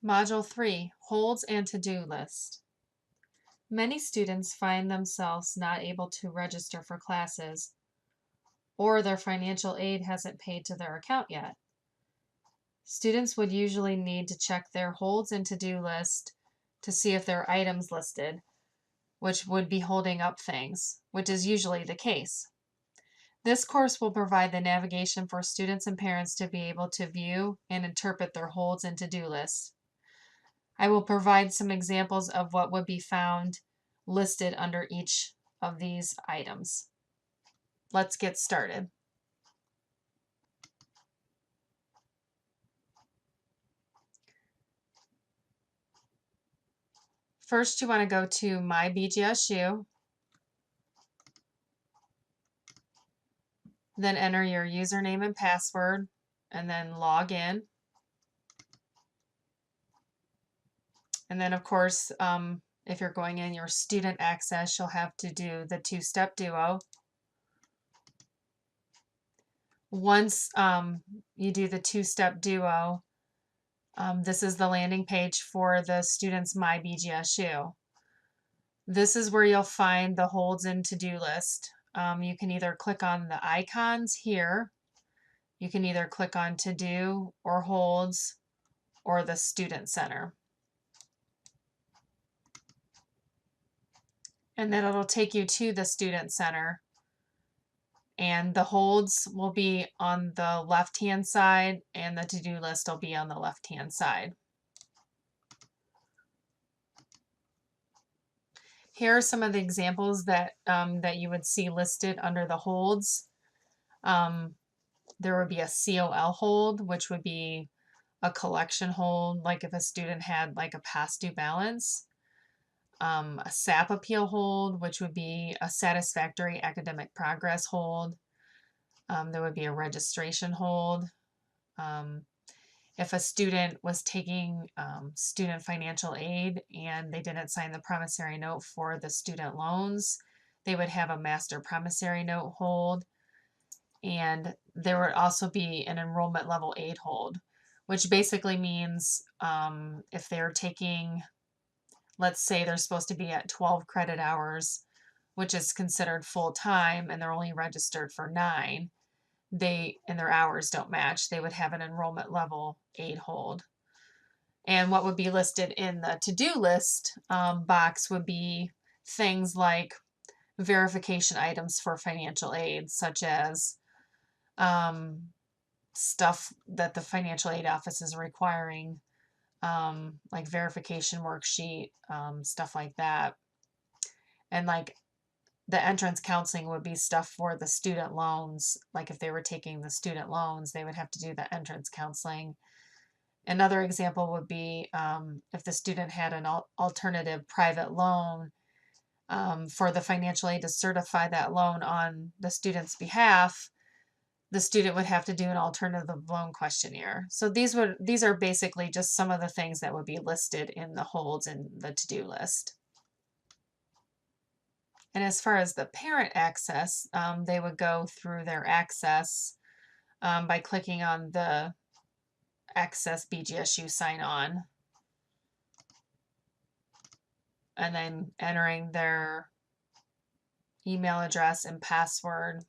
Module 3, Holds and To-Do List. Many students find themselves not able to register for classes, or their financial aid hasn't paid to their account yet. Students would usually need to check their holds and to-do list to see if there are items listed, which would be holding up things, which is usually the case. This course will provide the navigation for students and parents to be able to view and interpret their holds and to-do lists. I will provide some examples of what would be found listed under each of these items. Let's get started. First, you want to go to My BGSU, then enter your username and password, and then log in. And then, of course, if you're going in your student access, you'll have to do the two-step duo. Once you do the two-step duo, this is the landing page for the students' My BGSU. This is where you'll find the holds and to-do list. You can either click on the icons here. You can either click on to-do or holds or the student center. And then it'll take you to the student center. And the holds will be on the left-hand side and the to-do list will be on the left-hand side. Here are some of the examples that you would see listed under the holds. There would be a COL hold, which would be a collection hold, like if a student had like a past due balance. A SAP appeal hold, which would be a satisfactory academic progress hold. There would be a registration hold. If a student was taking student financial aid and they didn't sign the promissory note for the student loans, they would have a master promissory note hold. And there would also be an enrollment level aid hold, which basically means if they're taking, let's say they're supposed to be at 12 credit hours, which is considered full time, and they're only registered for 9, and their hours don't match, they would have an enrollment level aid hold. And what would be listed in the to-do list box would be things like verification items for financial aid, such as stuff that the financial aid office is requiring, like verification worksheet, stuff like that. And like the entrance counseling would be stuff for the student loans. Like if they were taking the student loans, they would have to do the entrance counseling. Another example would be if the student had an alternative private loan, for the financial aid to certify that loan on the student's behalf, the student would have to do an alternative loan questionnaire. So these are basically just some of the things that would be listed in the holds and the to-do list. And as far as the parent access, they would go through their access by clicking on the Access BGSU sign on and then entering their email address and password.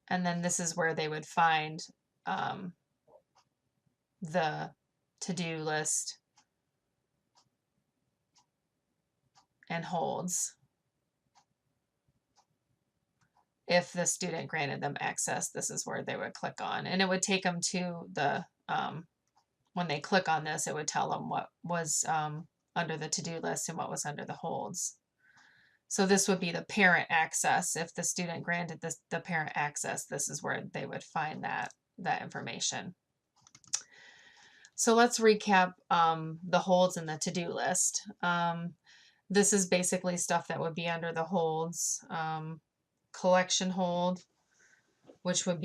And then this is where they would find the to-do list and holds. If the student granted them access, this is where they would click on, and it would take them to the, when they click on this, it would tell them what was under the to-do list and what was under the holds. So this would be the parent access. If the student granted the parent access, this is where they would find that information. So let's recap the holds in the to-do list. This is basically stuff that would be under the holds. Collection hold, which would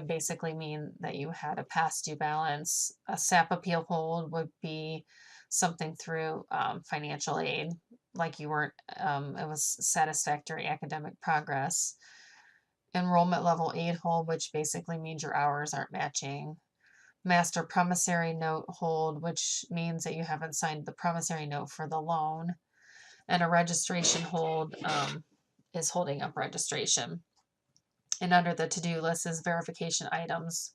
basically mean that you had a past due balance. A SAP appeal hold would be something through financial aid, like you weren't, it was satisfactory academic progress. Enrollment level aid hold, which basically means your hours aren't matching. master promissory note hold, which means that you haven't signed the promissory note for the loan, and a registration hold is holding up registration. And under the to-do list is verification items,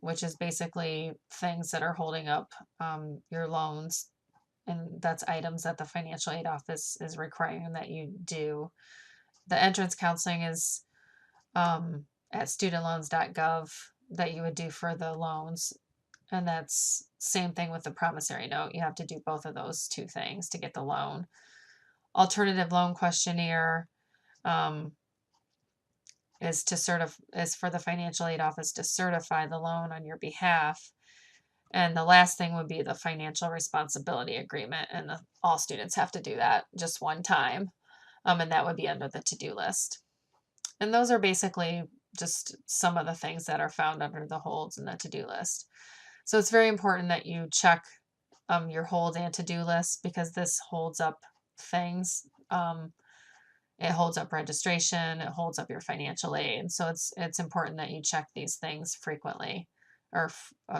which is basically things that are holding up your loans. And that's items that the financial aid office is requiring that you do. The entrance counseling is at studentloans.gov that you would do for the loans. And that's same thing with the promissory note. You have to do both of those two things to get the loan. Alternative loan questionnaire um, is for the financial aid office to certify the loan on your behalf. And the last thing would be the financial responsibility agreement, and all students have to do that just one time. And that would be under the to-do list. And those are basically just some of the things that are found under the holds in the to-do list. So it's very important that you check your hold and to-do list, because this holds up things. It holds up registration, it holds up your financial aid. So it's important that you check these things frequently, or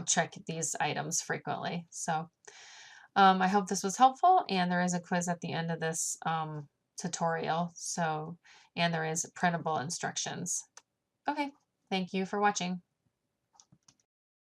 check these items frequently. So I hope this was helpful, and there is a quiz at the end of this tutorial. So, and there is printable instructions. Okay, thank you for watching.